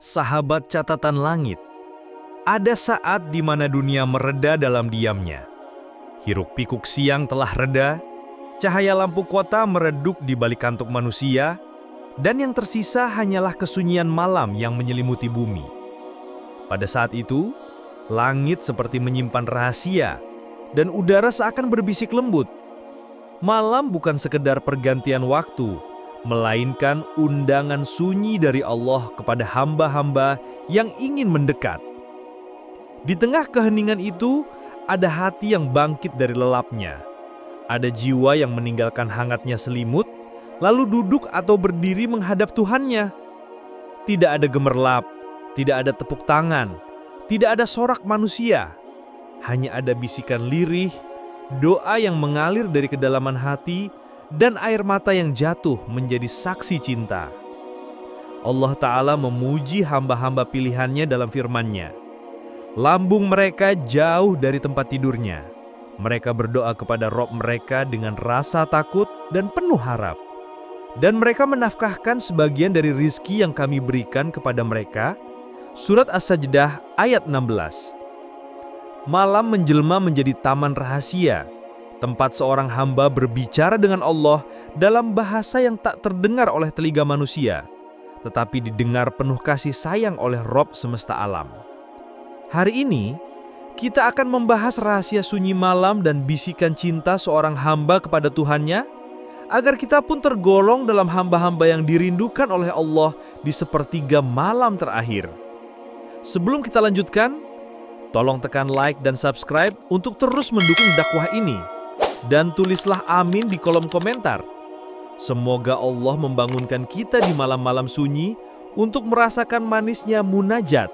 Sahabat catatan langit, ada saat di mana dunia mereda dalam diamnya. Hiruk-pikuk siang telah reda, cahaya lampu kota meredup di balik kantuk manusia, dan yang tersisa hanyalah kesunyian malam yang menyelimuti bumi. Pada saat itu, langit seperti menyimpan rahasia, dan udara seakan berbisik lembut. Malam bukan sekedar pergantian waktu, melainkan undangan sunyi dari Allah kepada hamba-hamba yang ingin mendekat. Di tengah keheningan itu, ada hati yang bangkit dari lelapnya. Ada jiwa yang meninggalkan hangatnya selimut, lalu duduk atau berdiri menghadap Tuhannya. Tidak ada gemerlap, tidak ada tepuk tangan, tidak ada sorak manusia. Hanya ada bisikan lirih, doa yang mengalir dari kedalaman hati, dan air mata yang jatuh menjadi saksi cinta. Allah Ta'ala memuji hamba-hamba pilihannya dalam firman-Nya. Lambung mereka jauh dari tempat tidurnya. Mereka berdoa kepada Rob mereka dengan rasa takut dan penuh harap. Dan mereka menafkahkan sebagian dari rizki yang kami berikan kepada mereka. Surat As-Sajdah ayat 16. Malam menjelma menjadi taman rahasia, tempat seorang hamba berbicara dengan Allah dalam bahasa yang tak terdengar oleh telinga manusia, tetapi didengar penuh kasih sayang oleh Rob semesta alam. Hari ini, kita akan membahas rahasia sunyi malam dan bisikan cinta seorang hamba kepada Tuhannya, agar kita pun tergolong dalam hamba-hamba yang dirindukan oleh Allah di sepertiga malam terakhir. Sebelum kita lanjutkan, tolong tekan like dan subscribe untuk terus mendukung dakwah ini. Dan tulislah amin di kolom komentar. Semoga Allah membangunkan kita di malam-malam sunyi untuk merasakan manisnya munajat.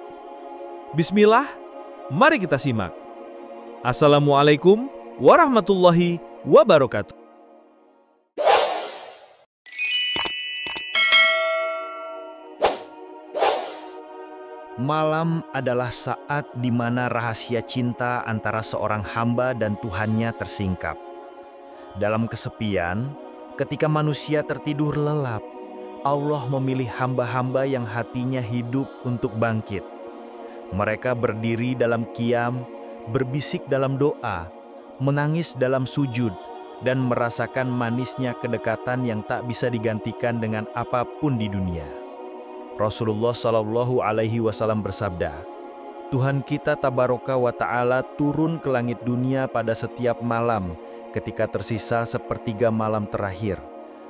Bismillah, mari kita simak. Assalamualaikum warahmatullahi wabarakatuh. Malam adalah saat di mana rahasia cinta antara seorang hamba dan Tuhannya tersingkap. Dalam kesepian, ketika manusia tertidur lelap, Allah memilih hamba-hamba yang hatinya hidup untuk bangkit. Mereka berdiri dalam qiyam, berbisik dalam doa, menangis dalam sujud, dan merasakan manisnya kedekatan yang tak bisa digantikan dengan apapun di dunia. Rasulullah Shallallahu Alaihi Wasallam bersabda, Tuhan kita Tabaraka wa Ta'ala turun ke langit dunia pada setiap malam ketika tersisa sepertiga malam terakhir.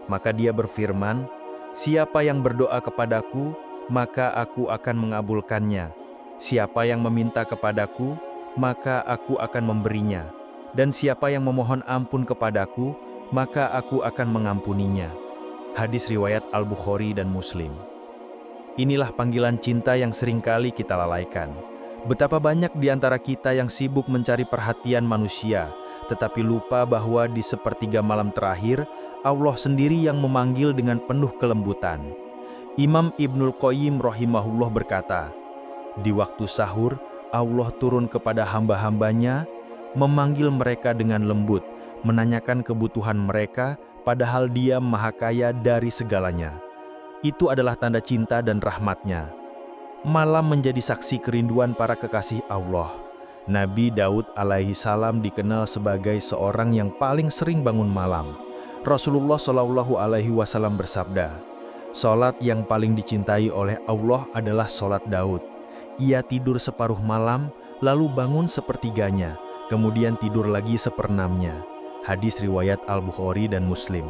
Maka dia berfirman, siapa yang berdoa kepadaku, maka aku akan mengabulkannya. Siapa yang meminta kepadaku, maka aku akan memberinya. Dan siapa yang memohon ampun kepadaku, maka aku akan mengampuninya. Hadis riwayat Al-Bukhari dan Muslim. Inilah panggilan cinta yang seringkali kita lalaikan. Betapa banyak di antara kita yang sibuk mencari perhatian manusia, tetapi lupa bahwa di sepertiga malam terakhir, Allah sendiri yang memanggil dengan penuh kelembutan. Imam Ibnul Qayyim rahimahullah berkata, di waktu sahur, Allah turun kepada hamba-hambanya, memanggil mereka dengan lembut, menanyakan kebutuhan mereka, padahal Dia Maha Kaya dari segalanya. Itu adalah tanda cinta dan rahmatnya. Malam menjadi saksi kerinduan para kekasih Allah. Nabi Daud alaihi salam dikenal sebagai seorang yang paling sering bangun malam. Rasulullah Shallallahu Alaihi Wasallam bersabda, "Salat yang paling dicintai oleh Allah adalah salat Daud. Ia tidur separuh malam, lalu bangun sepertiganya, kemudian tidur lagi seperenamnya." Hadis riwayat Al-Bukhari dan Muslim.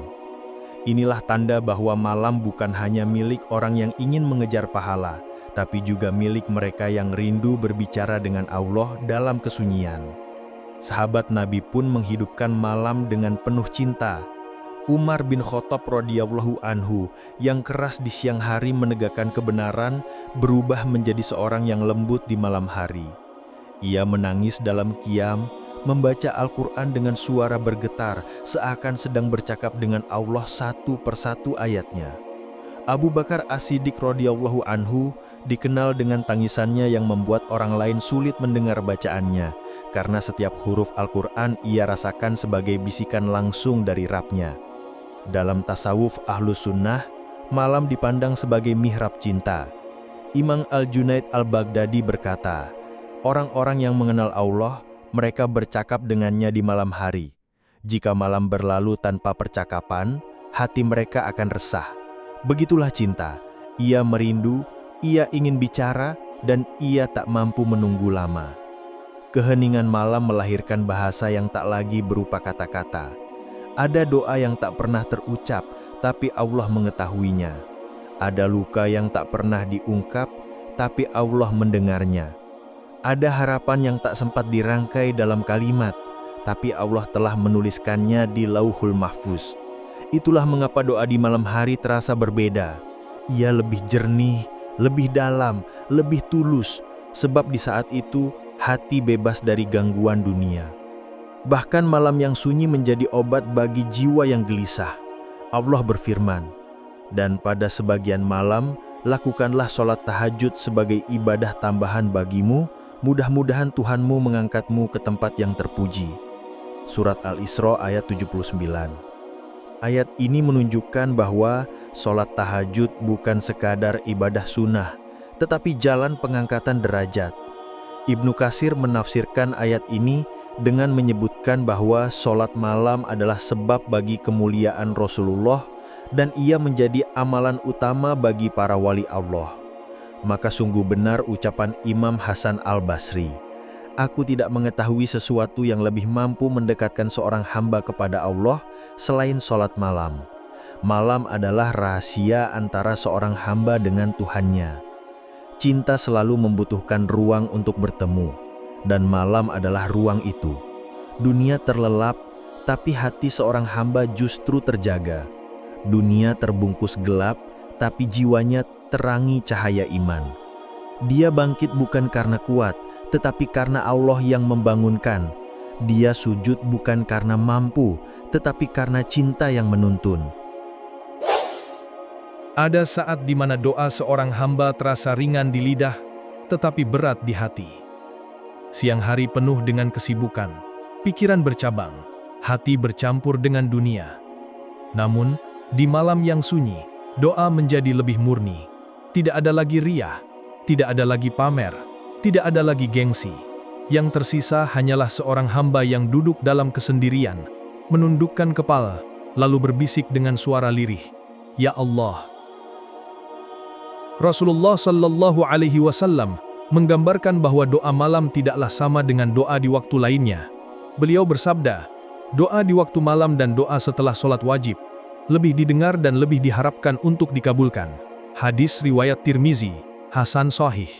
Inilah tanda bahwa malam bukan hanya milik orang yang ingin mengejar pahala, tapi juga milik mereka yang rindu berbicara dengan Allah dalam kesunyian. Sahabat Nabi pun menghidupkan malam dengan penuh cinta. Umar bin Khattab radhiyallahu anhu yang keras di siang hari menegakkan kebenaran berubah menjadi seorang yang lembut di malam hari. Ia menangis dalam qiyam, membaca Al-Quran dengan suara bergetar seakan sedang bercakap dengan Allah satu persatu ayatnya. Abu Bakar As-Siddiq radhiyallahu anhu dikenal dengan tangisannya yang membuat orang lain sulit mendengar bacaannya, karena setiap huruf Al-Quran ia rasakan sebagai bisikan langsung dari Rabb-Nya. Dalam tasawuf Ahlus Sunnah, malam dipandang sebagai mihrab cinta. Imam Al-Junaid Al-Baghdadi berkata, orang-orang yang mengenal Allah, mereka bercakap dengannya di malam hari. Jika malam berlalu tanpa percakapan, hati mereka akan resah. Begitulah cinta. Ia merindu, ia ingin bicara, dan ia tak mampu menunggu lama. Keheningan malam melahirkan bahasa yang tak lagi berupa kata-kata. Ada doa yang tak pernah terucap, tapi Allah mengetahuinya. Ada luka yang tak pernah diungkap, tapi Allah mendengarnya. Ada harapan yang tak sempat dirangkai dalam kalimat, tapi Allah telah menuliskannya di Lauhul Mahfuz. Itulah mengapa doa di malam hari terasa berbeda. Ia lebih jernih, lebih dalam, lebih tulus, sebab di saat itu hati bebas dari gangguan dunia. Bahkan malam yang sunyi menjadi obat bagi jiwa yang gelisah. Allah berfirman, "Dan pada sebagian malam, lakukanlah sholat tahajud sebagai ibadah tambahan bagimu, mudah-mudahan Tuhanmu mengangkatmu ke tempat yang terpuji." Surat Al-Isra ayat 79. Ayat ini menunjukkan bahwa sholat tahajud bukan sekadar ibadah sunnah, tetapi jalan pengangkatan derajat. Ibnu Katsir menafsirkan ayat ini dengan menyebutkan bahwa sholat malam adalah sebab bagi kemuliaan Rasulullah dan ia menjadi amalan utama bagi para wali Allah. Maka sungguh benar ucapan Imam Hasan Al-Basri, "Aku tidak mengetahui sesuatu yang lebih mampu mendekatkan seorang hamba kepada Allah selain sholat malam. Malam adalah rahasia antara seorang hamba dengan Tuhannya. Cinta selalu membutuhkan ruang untuk bertemu, dan malam adalah ruang itu. Dunia terlelap, tapi hati seorang hamba justru terjaga. Dunia terbungkus gelap, tapi jiwanya terangi cahaya iman. Dia bangkit bukan karena kuat, tetapi karena Allah yang membangunkan. Dia sujud bukan karena mampu, tetapi karena cinta yang menuntun." Ada saat di mana doa seorang hamba terasa ringan di lidah, tetapi berat di hati. Siang hari penuh dengan kesibukan, pikiran bercabang, hati bercampur dengan dunia. Namun, di malam yang sunyi, doa menjadi lebih murni. Tidak ada lagi riya, tidak ada lagi pamer, tidak ada lagi gengsi. Yang tersisa hanyalah seorang hamba yang duduk dalam kesendirian, menundukkan kepala, lalu berbisik dengan suara lirih, "Ya Allah." Rasulullah Shallallahu Alaihi Wasallam menggambarkan bahwa doa malam tidaklah sama dengan doa di waktu lainnya. Beliau bersabda, doa di waktu malam dan doa setelah sholat wajib lebih didengar dan lebih diharapkan untuk dikabulkan. Hadis riwayat Tirmizi, Hasan Sahih.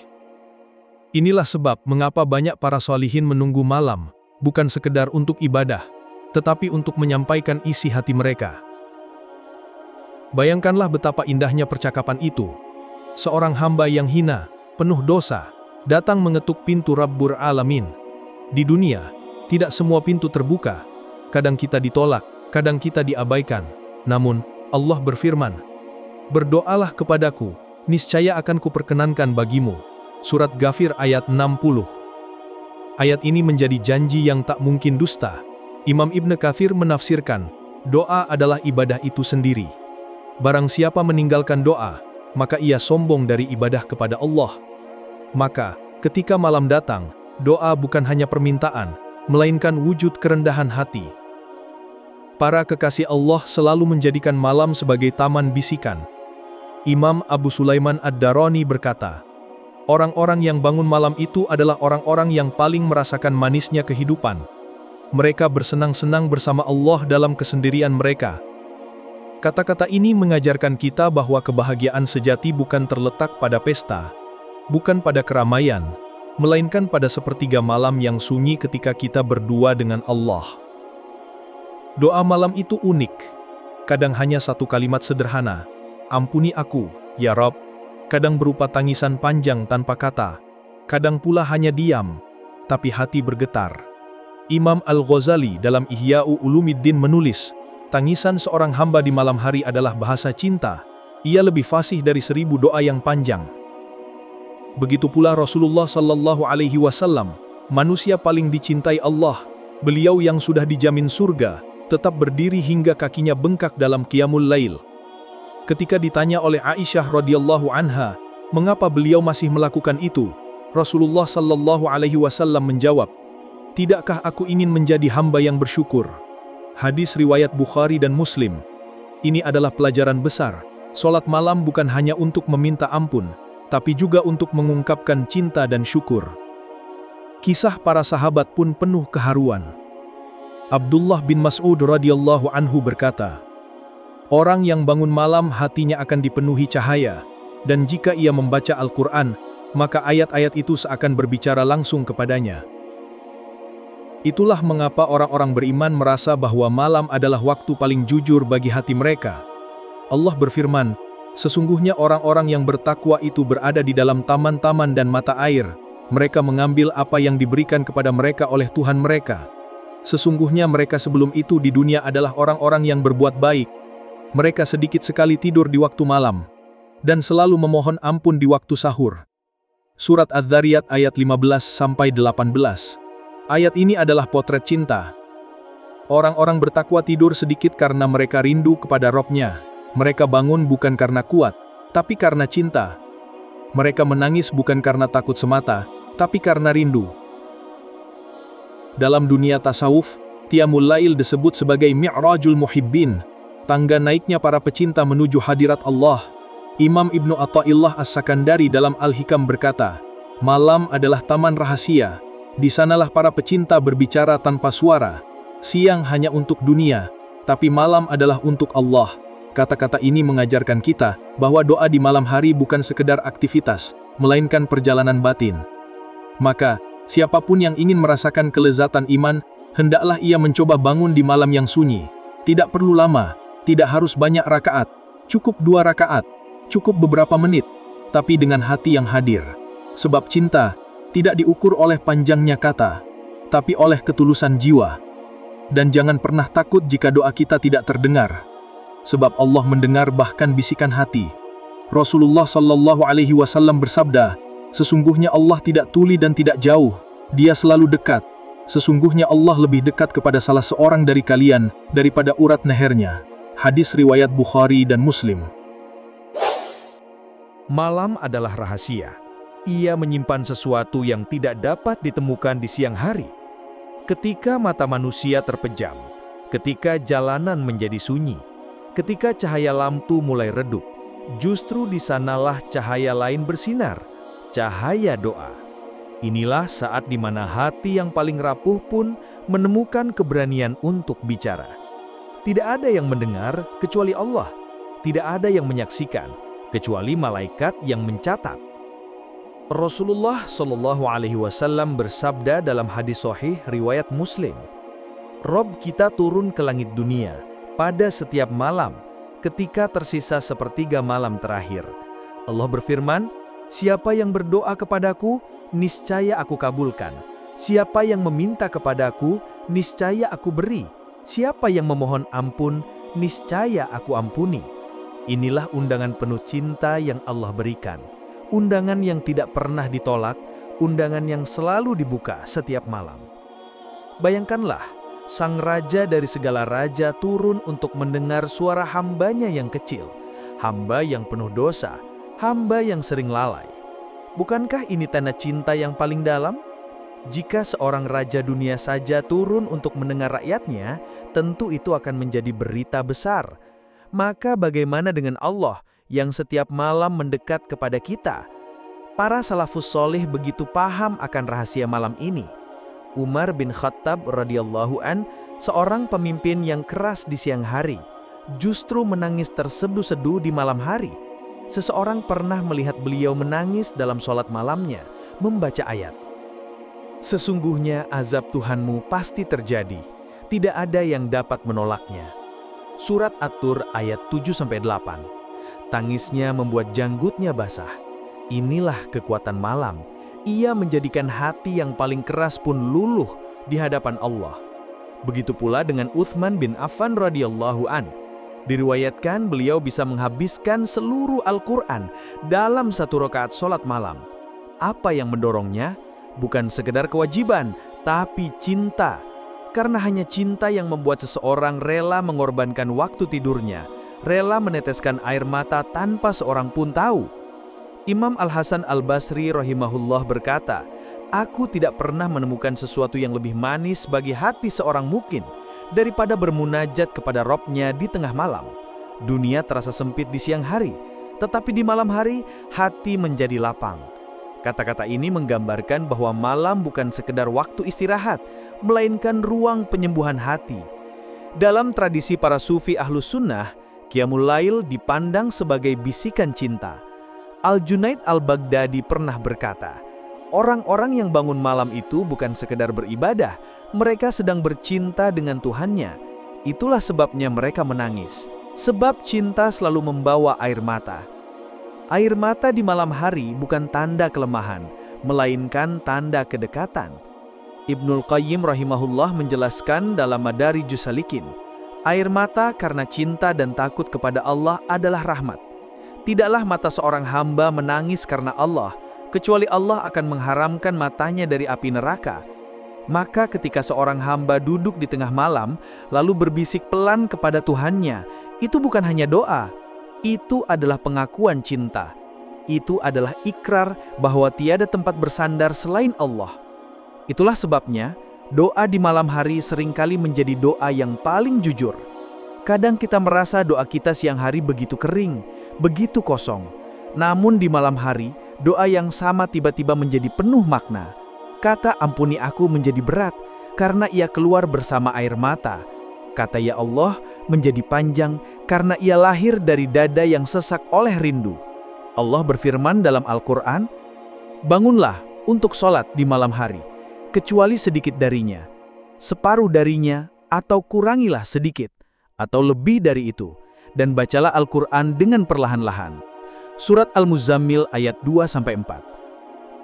Inilah sebab mengapa banyak para sholihin menunggu malam, bukan sekedar untuk ibadah, tetapi untuk menyampaikan isi hati mereka. Bayangkanlah betapa indahnya percakapan itu. Seorang hamba yang hina, penuh dosa, datang mengetuk pintu Rabbul Alamin. Di dunia, tidak semua pintu terbuka. Kadang kita ditolak, kadang kita diabaikan. Namun, Allah berfirman, "Berdoalah kepadaku, niscaya akan kuperkenankan bagimu." Surat Ghafir ayat 60. Ayat ini menjadi janji yang tak mungkin dusta. Imam Ibnu Katsir menafsirkan, doa adalah ibadah itu sendiri. Barang siapa meninggalkan doa, maka ia sombong dari ibadah kepada Allah. Maka, ketika malam datang, doa bukan hanya permintaan, melainkan wujud kerendahan hati. Para kekasih Allah selalu menjadikan malam sebagai taman bisikan. Imam Abu Sulaiman Ad-Darani berkata, orang-orang yang bangun malam itu adalah orang-orang yang paling merasakan manisnya kehidupan. Mereka bersenang-senang bersama Allah dalam kesendirian mereka. Kata-kata ini mengajarkan kita bahwa kebahagiaan sejati bukan terletak pada pesta, bukan pada keramaian, melainkan pada sepertiga malam yang sunyi ketika kita berdua dengan Allah. Doa malam itu unik. Kadang hanya satu kalimat sederhana, "Ampuni aku, ya Rabb." Kadang berupa tangisan panjang tanpa kata. Kadang pula hanya diam, tapi hati bergetar. Imam Al-Ghazali dalam Ihya'u Ulumiddin menulis, tangisan seorang hamba di malam hari adalah bahasa cinta. Ia lebih fasih dari 1000 doa yang panjang. Begitu pula Rasulullah Sallallahu Alaihi Wasallam, manusia paling dicintai Allah. Beliau yang sudah dijamin surga, tetap berdiri hingga kakinya bengkak dalam qiyamul lail. Ketika ditanya oleh Aisyah radhiyallahu anha, Mengapa beliau masih melakukan itu? Rasulullah Shallallahu Alaihi Wasallam menjawab, "Tidakkah aku ingin menjadi hamba yang bersyukur?" Hadis riwayat Bukhari dan Muslim. Ini adalah pelajaran besar. Salat malam bukan hanya untuk meminta ampun, tapi juga untuk mengungkapkan cinta dan syukur. Kisah para sahabat pun penuh keharuan. Abdullah bin Mas'ud radhiyallahu anhu berkata, "Orang yang bangun malam hatinya akan dipenuhi cahaya, dan jika ia membaca Al-Quran, maka ayat-ayat itu seakan berbicara langsung kepadanya." Itulah mengapa orang-orang beriman merasa bahwa malam adalah waktu paling jujur bagi hati mereka. Allah berfirman, "Sesungguhnya orang-orang yang bertakwa itu berada di dalam taman-taman dan mata air. Mereka mengambil apa yang diberikan kepada mereka oleh Tuhan mereka. Sesungguhnya mereka sebelum itu di dunia adalah orang-orang yang berbuat baik. Mereka sedikit sekali tidur di waktu malam, dan selalu memohon ampun di waktu sahur." Surat Adz-Dzariyat ayat 15-18. Ayat ini adalah potret cinta. Orang-orang bertakwa tidur sedikit karena mereka rindu kepada Rabb-Nya. Mereka bangun bukan karena kuat, tapi karena cinta. Mereka menangis bukan karena takut semata, tapi karena rindu. Dalam dunia tasawuf, Qiyamul Lail disebut sebagai Mi'rajul Muhibbin, tangga naiknya para pecinta menuju hadirat Allah. Imam Ibnu Athaillah As-Sakandari dalam Al-Hikam berkata, "Malam adalah taman rahasia. Di sanalah para pecinta berbicara tanpa suara. Siang hanya untuk dunia, tapi malam adalah untuk Allah." Kata-kata ini mengajarkan kita bahwa doa di malam hari bukan sekedar aktivitas, melainkan perjalanan batin. Maka, siapapun yang ingin merasakan kelezatan iman, hendaklah ia mencoba bangun di malam yang sunyi. Tidak perlu lama, tidak harus banyak rakaat, cukup 2 rakaat. Cukup beberapa menit, tapi dengan hati yang hadir. Sebab cinta tidak diukur oleh panjangnya kata, tapi oleh ketulusan jiwa. Dan jangan pernah takut jika doa kita tidak terdengar. Sebab Allah mendengar bahkan bisikan hati. Rasulullah Shallallahu Alaihi Wasallam bersabda, "Sesungguhnya Allah tidak tuli dan tidak jauh, Dia selalu dekat. Sesungguhnya Allah lebih dekat kepada salah seorang dari kalian daripada urat lehernya." Hadis riwayat Bukhari dan Muslim. Malam adalah rahasia. Ia menyimpan sesuatu yang tidak dapat ditemukan di siang hari. Ketika mata manusia terpejam, ketika jalanan menjadi sunyi, ketika cahaya lampu mulai redup, justru di sanalah cahaya lain bersinar, cahaya doa. Inilah saat di mana hati yang paling rapuh pun menemukan keberanian untuk bicara. Tidak ada yang mendengar kecuali Allah, tidak ada yang menyaksikan kecuali malaikat yang mencatat. Rasulullah Shallallahu Alaihi Wasallam bersabda dalam hadis sahih riwayat Muslim, "Rob kita turun ke langit dunia pada setiap malam ketika tersisa sepertiga malam terakhir. Allah berfirman, siapa yang berdoa kepadaku, niscaya aku kabulkan. Siapa yang meminta kepadaku, niscaya aku beri. Siapa yang memohon ampun, niscaya aku ampuni." Inilah undangan penuh cinta yang Allah berikan. Undangan yang tidak pernah ditolak, undangan yang selalu dibuka setiap malam. Bayangkanlah, sang raja dari segala raja turun untuk mendengar suara hambanya yang kecil, hamba yang penuh dosa, hamba yang sering lalai. Bukankah ini tanda cinta yang paling dalam? Jika seorang raja dunia saja turun untuk mendengar rakyatnya, tentu itu akan menjadi berita besar. Maka bagaimana dengan Allah yang setiap malam mendekat kepada kita? Para salafus soleh begitu paham akan rahasia malam ini. Umar bin Khattab radhiyallahu an, seorang pemimpin yang keras di siang hari, justru menangis terseduh-seduh di malam hari. Seseorang pernah melihat beliau menangis dalam sholat malamnya, membaca ayat, "Sesungguhnya azab Tuhanmu pasti terjadi, tidak ada yang dapat menolaknya." Surat At-Tur ayat 7-8. Tangisnya membuat janggutnya basah. Inilah kekuatan malam. Ia menjadikan hati yang paling keras pun luluh di hadapan Allah. Begitu pula dengan Utsman bin Affan radhiyallahu an. Diriwayatkan beliau bisa menghabiskan seluruh Al-Quran dalam 1 rakaat sholat malam. Apa yang mendorongnya? Bukan sekedar kewajiban, tapi cinta. Karena hanya cinta yang membuat seseorang rela mengorbankan waktu tidurnya, rela meneteskan air mata tanpa seorang pun tahu. Imam Al-Hasan Al-Basri rahimahullah berkata, "Aku tidak pernah menemukan sesuatu yang lebih manis bagi hati seorang mukmin daripada bermunajat kepada Robnya di tengah malam. Dunia terasa sempit di siang hari, tetapi di malam hari hati menjadi lapang." Kata-kata ini menggambarkan bahwa malam bukan sekedar waktu istirahat, melainkan ruang penyembuhan hati. Dalam tradisi para sufi ahlus sunnah, Qiyamul Lail dipandang sebagai bisikan cinta. Al-Junaid Al-Baghdadi pernah berkata, "Orang-orang yang bangun malam itu bukan sekedar beribadah, mereka sedang bercinta dengan Tuhannya. Itulah sebabnya mereka menangis, sebab cinta selalu membawa air mata." Air mata di malam hari bukan tanda kelemahan, melainkan tanda kedekatan. Ibnul Qayyim rahimahullah menjelaskan dalam Madarijus Salikin, air mata karena cinta dan takut kepada Allah adalah rahmat. Tidaklah mata seorang hamba menangis karena Allah, kecuali Allah akan mengharamkan matanya dari api neraka. Maka ketika seorang hamba duduk di tengah malam, lalu berbisik pelan kepada Tuhannya, itu bukan hanya doa, itu adalah pengakuan cinta. Itu adalah ikrar bahwa tiada tempat bersandar selain Allah. Itulah sebabnya, doa di malam hari seringkali menjadi doa yang paling jujur. Kadang kita merasa doa kita siang hari begitu kering, begitu kosong. Namun di malam hari, doa yang sama tiba-tiba menjadi penuh makna. Kata "ampuni aku" menjadi berat, karena ia keluar bersama air mata. Kata "ya Allah" menjadi panjang, karena ia lahir dari dada yang sesak oleh rindu. Allah berfirman dalam Al-Quran, "Bangunlah untuk sholat di malam hari, kecuali sedikit darinya, separuh darinya, atau kurangilah sedikit, atau lebih dari itu, dan bacalah Al-Quran dengan perlahan-lahan." Surat Al-Muzammil ayat 2-4.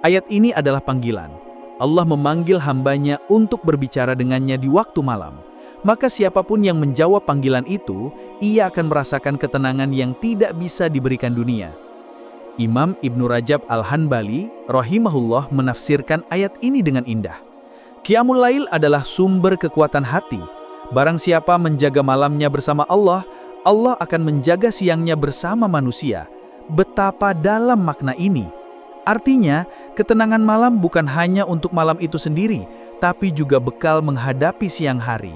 Ayat ini adalah panggilan. Allah memanggil hambanya untuk berbicara dengannya di waktu malam. Maka siapapun yang menjawab panggilan itu, ia akan merasakan ketenangan yang tidak bisa diberikan dunia. Imam Ibnu Rajab Al-Hanbali rahimahullah menafsirkan ayat ini dengan indah. Qiyamul Lail adalah sumber kekuatan hati. Barang siapa menjaga malamnya bersama Allah, Allah akan menjaga siangnya bersama manusia. Betapa dalam makna ini. Artinya, ketenangan malam bukan hanya untuk malam itu sendiri, tapi juga bekal menghadapi siang hari.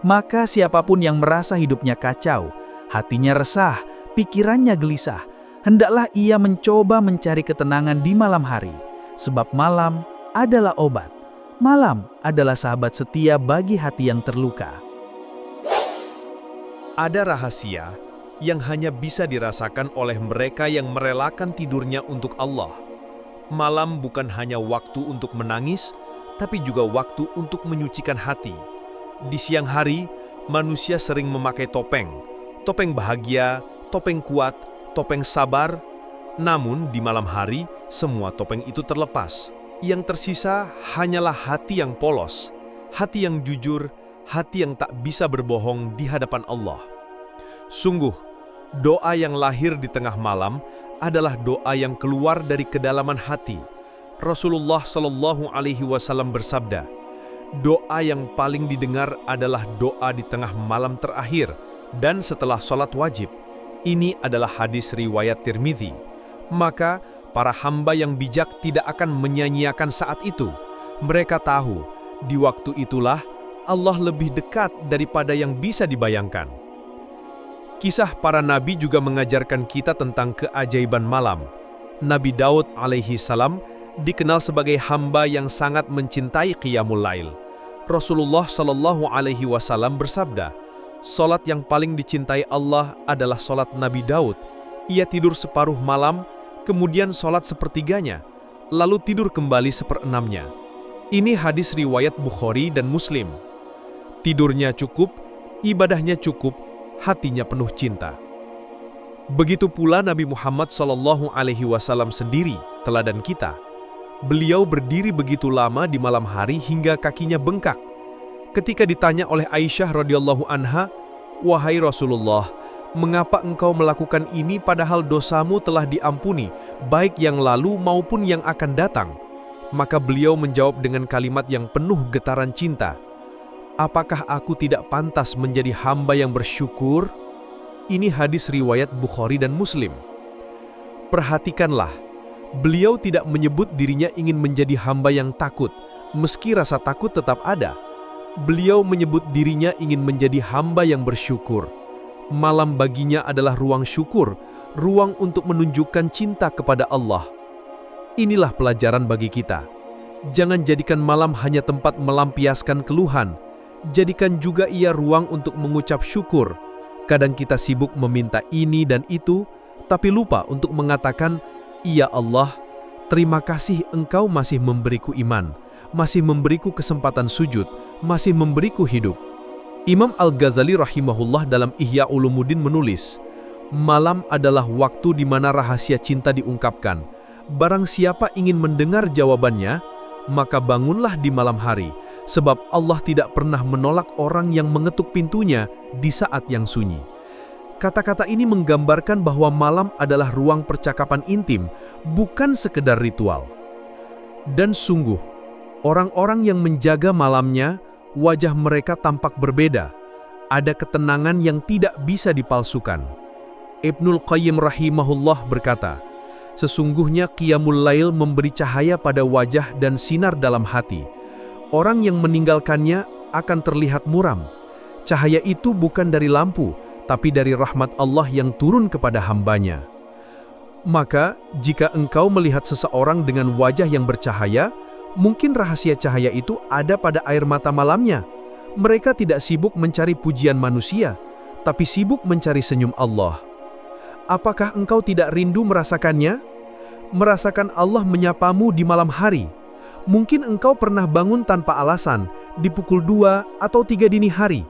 Maka siapapun yang merasa hidupnya kacau, hatinya resah, pikirannya gelisah, hendaklah ia mencoba mencari ketenangan di malam hari. Sebab malam adalah obat. Malam adalah sahabat setia bagi hati yang terluka. Ada rahasia yang hanya bisa dirasakan oleh mereka yang merelakan tidurnya untuk Allah. Malam bukan hanya waktu untuk menangis, tapi juga waktu untuk menyucikan hati. Di siang hari, manusia sering memakai topeng. Topeng bahagia, topeng kuat, topeng sabar. Namun di malam hari, semua topeng itu terlepas. Yang tersisa hanyalah hati yang polos, hati yang jujur, hati yang tak bisa berbohong di hadapan Allah. Sungguh, doa yang lahir di tengah malam adalah doa yang keluar dari kedalaman hati. Rasulullah Shallallahu Alaihi Wasallam bersabda, "Doa yang paling didengar adalah doa di tengah malam terakhir dan setelah sholat wajib." Ini adalah hadis riwayat Tirmidzi. Maka para hamba yang bijak tidak akan menyanyiakan saat itu. Mereka tahu, di waktu itulah Allah lebih dekat daripada yang bisa dibayangkan. Kisah para nabi juga mengajarkan kita tentang keajaiban malam. Nabi Daud alaihi salam dikenal sebagai hamba yang sangat mencintai Qiyamul Lail. Rasulullah Shallallahu Alaihi Wasallam bersabda, "Salat yang paling dicintai Allah adalah salat Nabi Daud. Ia tidur separuh malam, kemudian salat sepertiganya, lalu tidur kembali seperenamnya." Ini hadis riwayat Bukhari dan Muslim. Tidurnya cukup, ibadahnya cukup, hatinya penuh cinta. Begitu pula Nabi Muhammad SAW sendiri, teladan kita. Beliau berdiri begitu lama di malam hari hingga kakinya bengkak. Ketika ditanya oleh Aisyah radhiyallahu anha, "Wahai Rasulullah, mengapa engkau melakukan ini padahal dosamu telah diampuni, baik yang lalu maupun yang akan datang?" Maka beliau menjawab dengan kalimat yang penuh getaran cinta, "Apakah aku tidak pantas menjadi hamba yang bersyukur?" Ini hadis riwayat Bukhari dan Muslim. Perhatikanlah, Beliau tidak menyebut dirinya ingin menjadi hamba yang takut, meski rasa takut tetap ada. Beliau menyebut dirinya ingin menjadi hamba yang bersyukur. Malam baginya adalah ruang syukur, ruang untuk menunjukkan cinta kepada Allah. Inilah pelajaran bagi kita. Jangan jadikan malam hanya tempat melampiaskan keluhan. Jadikan juga ia ruang untuk mengucap syukur. Kadang kita sibuk meminta ini dan itu, tapi lupa untuk mengatakan, "Ya Allah, terima kasih Engkau masih memberiku iman, masih memberiku kesempatan sujud, masih memberiku hidup." Imam Al-Ghazali rahimahullah dalam Ihya Ulumuddin menulis, "Malam adalah waktu di mana rahasia cinta diungkapkan. Barang siapa ingin mendengar jawabannya, maka bangunlah di malam hari, sebab Allah tidak pernah menolak orang yang mengetuk pintunya di saat yang sunyi." Kata-kata ini menggambarkan bahwa malam adalah ruang percakapan intim, bukan sekedar ritual. Dan sungguh, orang-orang yang menjaga malamnya, wajah mereka tampak berbeda. Ada ketenangan yang tidak bisa dipalsukan. Ibnul Qayyim rahimahullah berkata, "Sesungguhnya Qiyamul Lail memberi cahaya pada wajah dan sinar dalam hati. Orang yang meninggalkannya akan terlihat muram. Cahaya itu bukan dari lampu, tapi dari rahmat Allah yang turun kepada hambanya." Maka, jika engkau melihat seseorang dengan wajah yang bercahaya, mungkin rahasia cahaya itu ada pada air mata malamnya. Mereka tidak sibuk mencari pujian manusia, tapi sibuk mencari senyum Allah. Apakah engkau tidak rindu merasakannya? Merasakan Allah menyapamu di malam hari. Mungkin engkau pernah bangun tanpa alasan, di pukul 2 atau 3 dini hari.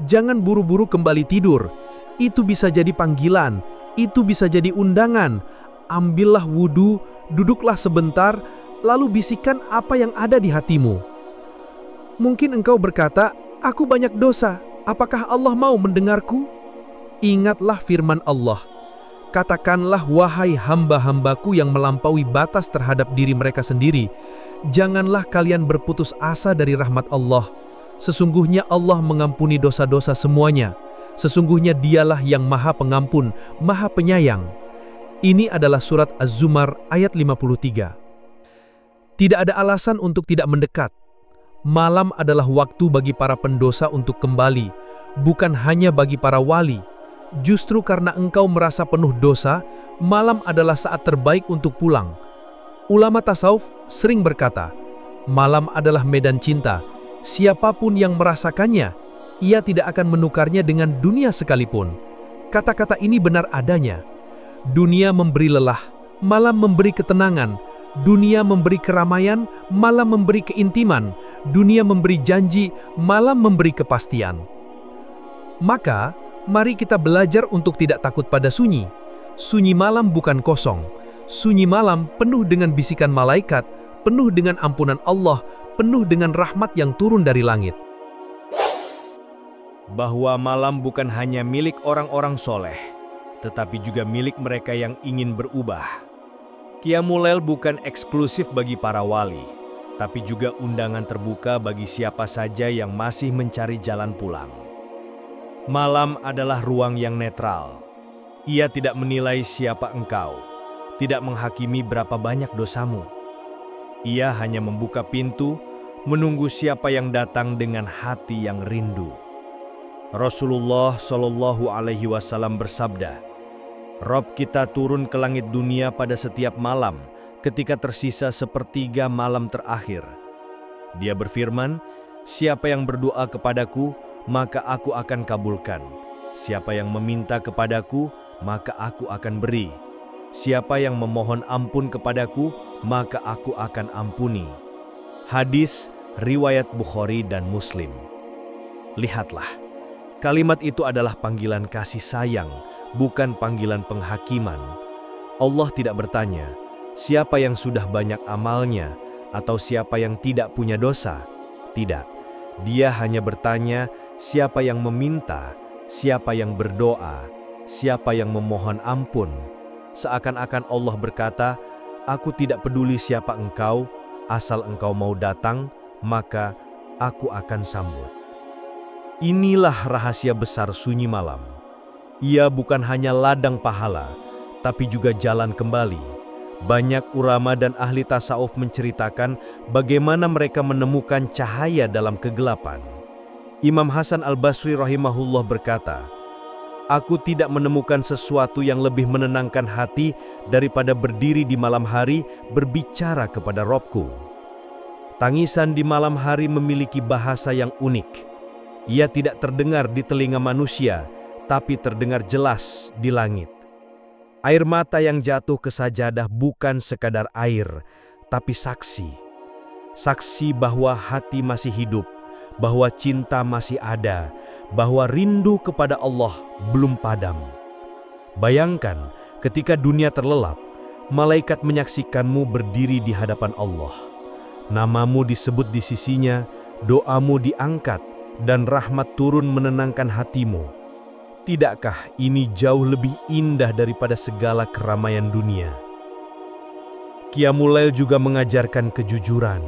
Jangan buru-buru kembali tidur. Itu bisa jadi panggilan, itu bisa jadi undangan. Ambillah wudhu, duduklah sebentar, lalu bisikan apa yang ada di hatimu. Mungkin engkau berkata, "Aku banyak dosa, apakah Allah mau mendengarku?" Ingatlah firman Allah. Katakanlah, "Wahai hamba-hambaku yang melampaui batas terhadap diri mereka sendiri, janganlah kalian berputus asa dari rahmat Allah. Sesungguhnya Allah mengampuni dosa-dosa semuanya. Sesungguhnya Dialah yang Maha Pengampun, Maha Penyayang." Ini adalah surat Az-Zumar ayat 53. Tidak ada alasan untuk tidak mendekat. Malam adalah waktu bagi para pendosa untuk kembali, bukan hanya bagi para wali. Justru karena engkau merasa penuh dosa, malam adalah saat terbaik untuk pulang. Ulama tasawuf sering berkata, malam adalah medan cinta. Siapapun yang merasakannya, ia tidak akan menukarnya dengan dunia sekalipun. Kata-kata ini benar adanya. Dunia memberi lelah, malam memberi ketenangan. Dunia memberi keramaian, malam memberi keintiman. Dunia memberi janji, malam memberi kepastian. Maka, mari kita belajar untuk tidak takut pada sunyi. Sunyi malam bukan kosong. Sunyi malam penuh dengan bisikan malaikat, penuh dengan ampunan Allah, penuh dengan rahmat yang turun dari langit. Bahwa malam bukan hanya milik orang-orang soleh, tetapi juga milik mereka yang ingin berubah. Qiyamul Lail bukan eksklusif bagi para wali, tapi juga undangan terbuka bagi siapa saja yang masih mencari jalan pulang. Malam adalah ruang yang netral. Ia tidak menilai siapa engkau, tidak menghakimi berapa banyak dosamu. Ia hanya membuka pintu, menunggu siapa yang datang dengan hati yang rindu. Rasulullah Shallallahu Alaihi Wasallam bersabda, Rob kita turun ke langit dunia pada setiap malam ketika tersisa sepertiga malam terakhir. Dia berfirman, siapa yang berdoa kepadaku, maka aku akan kabulkan. Siapa yang meminta kepadaku, maka aku akan beri. Siapa yang memohon ampun kepadaku, maka aku akan ampuni. Hadis riwayat Bukhari dan Muslim. Lihatlah, kalimat itu adalah panggilan kasih sayang, bukan panggilan penghakiman. Allah tidak bertanya, siapa yang sudah banyak amalnya, atau siapa yang tidak punya dosa. Tidak, Dia hanya bertanya, siapa yang meminta, siapa yang berdoa, siapa yang memohon ampun. Seakan-akan Allah berkata, aku tidak peduli siapa engkau, asal engkau mau datang, maka aku akan sambut. Inilah rahasia besar sunyi malam. Ia bukan hanya ladang pahala, tapi juga jalan kembali. Banyak ulama dan ahli tasawuf menceritakan bagaimana mereka menemukan cahaya dalam kegelapan. Imam Hasan Al-Basri rahimahullah berkata, "Aku tidak menemukan sesuatu yang lebih menenangkan hati daripada berdiri di malam hari berbicara kepada Robku." Tangisan di malam hari memiliki bahasa yang unik. Ia tidak terdengar di telinga manusia, tapi terdengar jelas di langit. Air mata yang jatuh ke sajadah bukan sekadar air, tapi saksi. Saksi bahwa hati masih hidup, bahwa cinta masih ada, bahwa rindu kepada Allah belum padam. Bayangkan ketika dunia terlelap, malaikat menyaksikanmu berdiri di hadapan Allah. Namamu disebut di sisinya, doamu diangkat, dan rahmat turun menenangkan hatimu. Tidakkah ini jauh lebih indah daripada segala keramaian dunia? Qiyamul Lail juga mengajarkan kejujuran.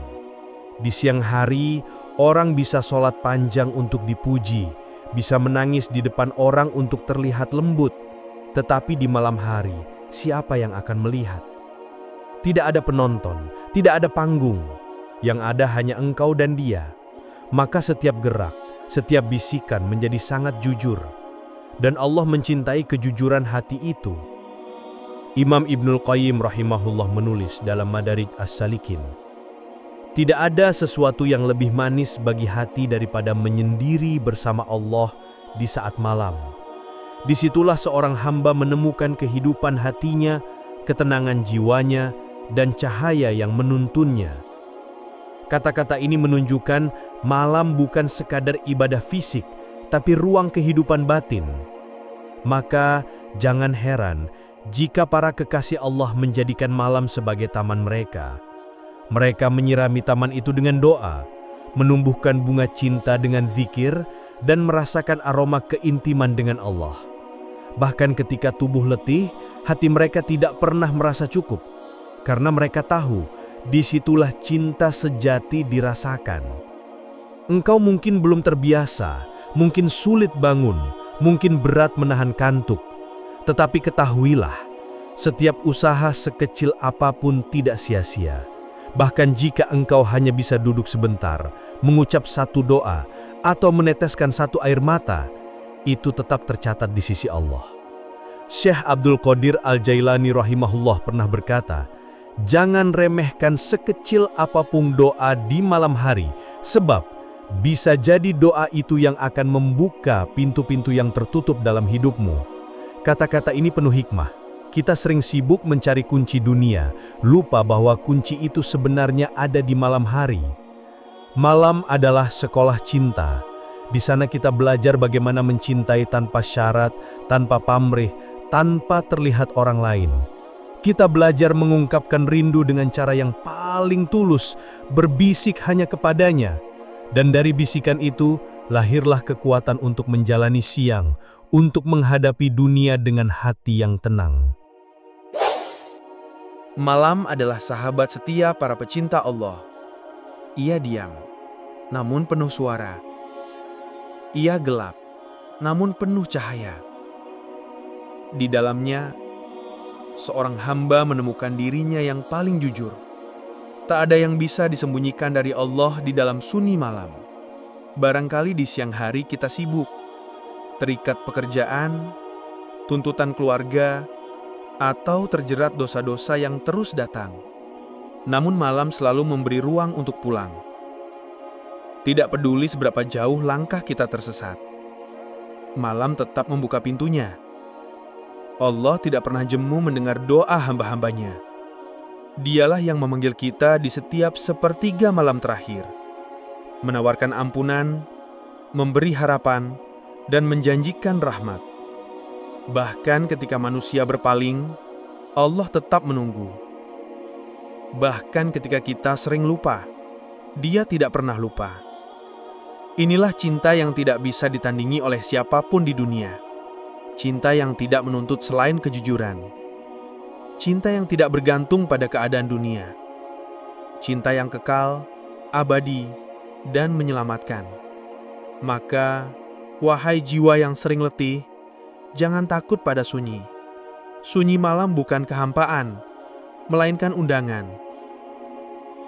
Di siang hari, orang bisa sholat panjang untuk dipuji, bisa menangis di depan orang untuk terlihat lembut. Tetapi di malam hari, siapa yang akan melihat? Tidak ada penonton, tidak ada panggung. Yang ada hanya engkau dan dia. Maka setiap gerak, setiap bisikan menjadi sangat jujur. Dan Allah mencintai kejujuran hati itu. Imam Ibnul Qayyim rahimahullah menulis dalam Madarij As-Salikin, "Tidak ada sesuatu yang lebih manis bagi hati daripada menyendiri bersama Allah di saat malam. Disitulah seorang hamba menemukan kehidupan hatinya, ketenangan jiwanya, dan cahaya yang menuntunnya." Kata-kata ini menunjukkan malam bukan sekadar ibadah fisik, tapi ruang kehidupan batin. Maka jangan heran jika para kekasih Allah menjadikan malam sebagai taman mereka. Mereka menyirami taman itu dengan doa, menumbuhkan bunga cinta dengan zikir, dan merasakan aroma keintiman dengan Allah. Bahkan ketika tubuh letih, hati mereka tidak pernah merasa cukup, karena mereka tahu disitulah cinta sejati dirasakan. Engkau mungkin belum terbiasa, mungkin sulit bangun, mungkin berat menahan kantuk. Tetapi ketahuilah, setiap usaha sekecil apapun tidak sia-sia. Bahkan jika engkau hanya bisa duduk sebentar, mengucap satu doa, atau meneteskan satu air mata, itu tetap tercatat di sisi Allah. Syekh Abdul Qadir Al-Jailani rahimahullah pernah berkata, "Jangan remehkan sekecil apapun doa di malam hari, sebab bisa jadi doa itu yang akan membuka pintu-pintu yang tertutup dalam hidupmu." Kata-kata ini penuh hikmah. Kita sering sibuk mencari kunci dunia, lupa bahwa kunci itu sebenarnya ada di malam hari. Malam adalah sekolah cinta. Di sana kita belajar bagaimana mencintai tanpa syarat, tanpa pamrih, tanpa terlihat orang lain. Kita belajar mengungkapkan rindu dengan cara yang paling tulus, berbisik hanya kepadanya. Dan dari bisikan itu, lahirlah kekuatan untuk menjalani siang, untuk menghadapi dunia dengan hati yang tenang. Malam adalah sahabat setia para pecinta Allah. Ia diam, namun penuh suara. Ia gelap, namun penuh cahaya. Di dalamnya, seorang hamba menemukan dirinya yang paling jujur. Tak ada yang bisa disembunyikan dari Allah di dalam sunyi malam. Barangkali di siang hari kita sibuk, terikat pekerjaan, tuntutan keluarga, atau terjerat dosa-dosa yang terus datang. Namun malam selalu memberi ruang untuk pulang. Tidak peduli seberapa jauh langkah kita tersesat, malam tetap membuka pintunya. Allah tidak pernah jemu mendengar doa hamba-hambanya. Dialah yang memanggil kita di setiap sepertiga malam terakhir, menawarkan ampunan, memberi harapan, dan menjanjikan rahmat. Bahkan ketika manusia berpaling, Allah tetap menunggu. Bahkan ketika kita sering lupa, Dia tidak pernah lupa. Inilah cinta yang tidak bisa ditandingi oleh siapapun di dunia. Cinta yang tidak menuntut selain kejujuran. Cinta yang tidak bergantung pada keadaan dunia. Cinta yang kekal, abadi, dan menyelamatkan. Maka, wahai jiwa yang sering letih, jangan takut pada sunyi. Sunyi malam bukan kehampaan, melainkan undangan.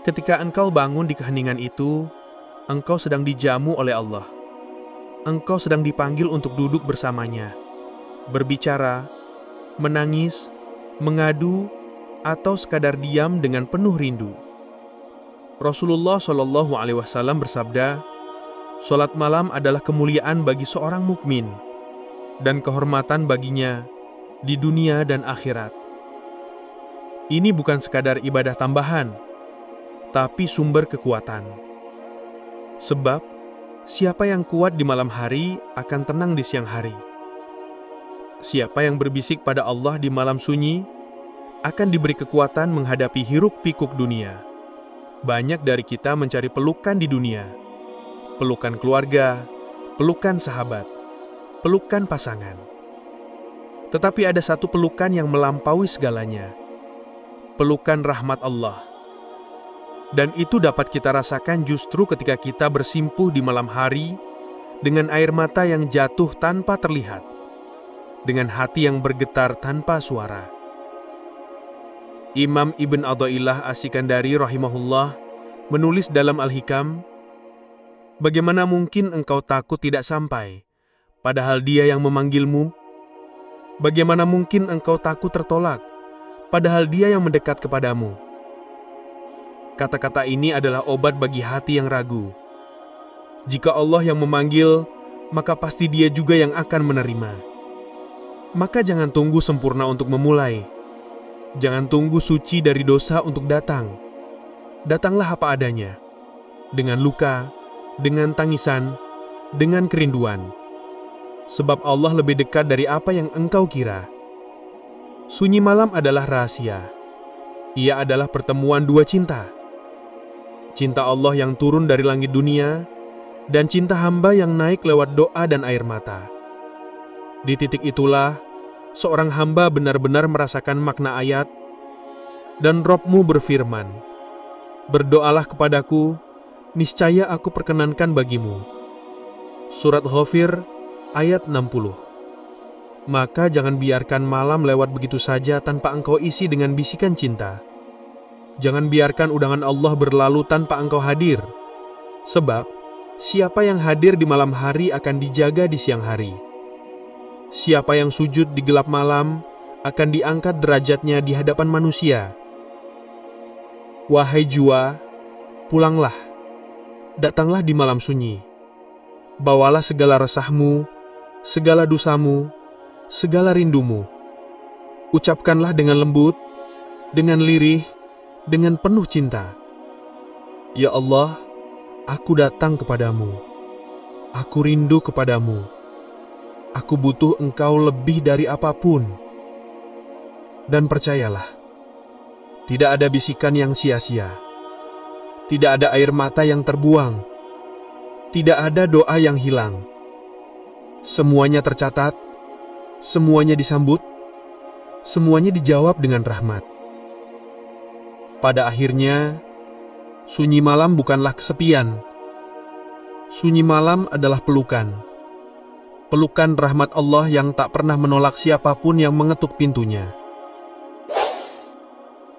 Ketika engkau bangun di keheningan itu, engkau sedang dijamu oleh Allah. Engkau sedang dipanggil untuk duduk bersamanya, berbicara, menangis, mengadu, atau sekadar diam dengan penuh rindu. Rasulullah Shallallahu Alaihi Wasallam bersabda, "Salat malam adalah kemuliaan bagi seorang mukmin dan kehormatan baginya di dunia dan akhirat." Ini bukan sekadar ibadah tambahan, tapi sumber kekuatan. Sebab, siapa yang kuat di malam hari akan tenang di siang hari. Siapa yang berbisik pada Allah di malam sunyi akan diberi kekuatan menghadapi hiruk-pikuk dunia. Banyak dari kita mencari pelukan di dunia, pelukan keluarga, pelukan sahabat, pelukan pasangan. Tetapi ada satu pelukan yang melampaui segalanya, pelukan rahmat Allah. Dan itu dapat kita rasakan justru ketika kita bersimpuh di malam hari dengan air mata yang jatuh tanpa terlihat, dengan hati yang bergetar tanpa suara. Imam Ibn Athaillah As-Sikandari rahimahullah menulis dalam Al-Hikam, "Bagaimana mungkin engkau takut tidak sampai, padahal Dia yang memanggilmu? Bagaimana mungkin engkau takut tertolak, padahal Dia yang mendekat kepadamu?" Kata-kata ini adalah obat bagi hati yang ragu. Jika Allah yang memanggil, maka pasti Dia juga yang akan menerima. Maka jangan tunggu sempurna untuk memulai. Jangan tunggu suci dari dosa untuk datang. Datanglah apa adanya, dengan luka, dengan tangisan, dengan kerinduan. Sebab Allah lebih dekat dari apa yang engkau kira. Sunyi malam adalah rahasia. Ia adalah pertemuan dua cinta. Cinta Allah yang turun dari langit dunia, dan cinta hamba yang naik lewat doa dan air mata. Di titik itulah, seorang hamba benar-benar merasakan makna ayat, "Dan Rabb-mu berfirman, berdoalah kepadaku, niscaya aku perkenankan bagimu." Surat Ghafir ayat 60. Maka jangan biarkan malam lewat begitu saja tanpa engkau isi dengan bisikan cinta. Jangan biarkan undangan Allah berlalu tanpa engkau hadir. Sebab, siapa yang hadir di malam hari akan dijaga di siang hari. Siapa yang sujud di gelap malam akan diangkat derajatnya di hadapan manusia. Wahai jiwa, pulanglah, datanglah di malam sunyi. Bawalah segala resahmu, segala dosamu, segala rindumu. Ucapkanlah dengan lembut, dengan lirih, dengan penuh cinta. Ya Allah, aku datang kepadamu. Aku rindu kepadamu. Aku butuh engkau lebih dari apapun. Dan percayalah, tidak ada bisikan yang sia-sia. Tidak ada air mata yang terbuang. Tidak ada doa yang hilang. Semuanya tercatat, semuanya disambut, semuanya dijawab dengan rahmat. Pada akhirnya, sunyi malam bukanlah kesepian. Sunyi malam adalah pelukan. Pelukan rahmat Allah yang tak pernah menolak siapapun yang mengetuk pintunya.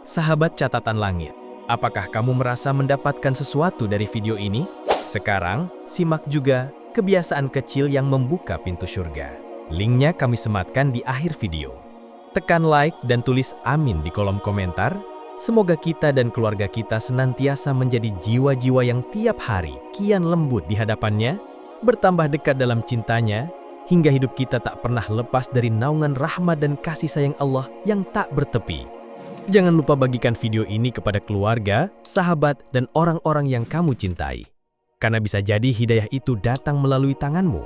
Sahabat Catatan Langit, apakah kamu merasa mendapatkan sesuatu dari video ini? Sekarang, simak juga kebiasaan kecil yang membuka pintu surga. Linknya kami sematkan di akhir video. Tekan like dan tulis amin di kolom komentar. Semoga kita dan keluarga kita senantiasa menjadi jiwa-jiwa yang tiap hari kian lembut di hadapannya, bertambah dekat dalam cintanya, hingga hidup kita tak pernah lepas dari naungan rahmat dan kasih sayang Allah yang tak bertepi. Jangan lupa bagikan video ini kepada keluarga, sahabat, dan orang-orang yang kamu cintai. Karena bisa jadi hidayah itu datang melalui tanganmu.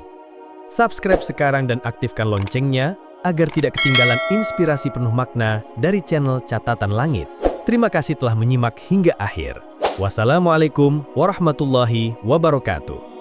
Subscribe sekarang dan aktifkan loncengnya agar tidak ketinggalan inspirasi penuh makna dari channel Catatan Langit. Terima kasih telah menyimak hingga akhir. Wassalamualaikum warahmatullahi wabarakatuh.